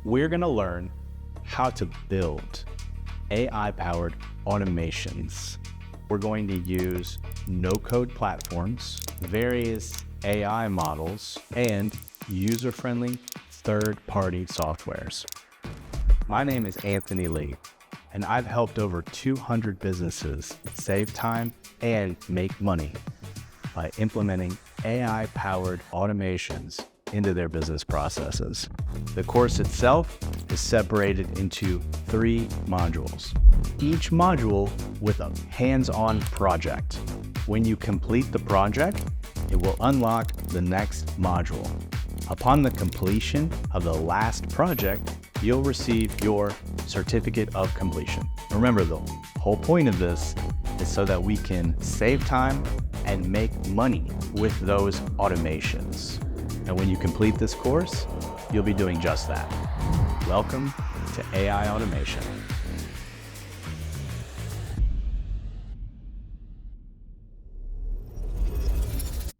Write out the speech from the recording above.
we're going to learn how to build AI-powered automations. We're going to use no-code platforms, various AI models, and user-friendly third-party softwares. My name is Anthony Lee, and I've helped over 200 businesses save time and make money by implementing AI-powered automations into their business processes. The course itself is separated into 3 modules, each module with a hands-on project. When you complete the project, it will unlock the next module. Upon the completion of the last project, you'll receive your certificate of completion. Remember, the whole point of this is so that we can save time and make money with those automations. And when you complete this course, you'll be doing just that. Welcome to AI Automation.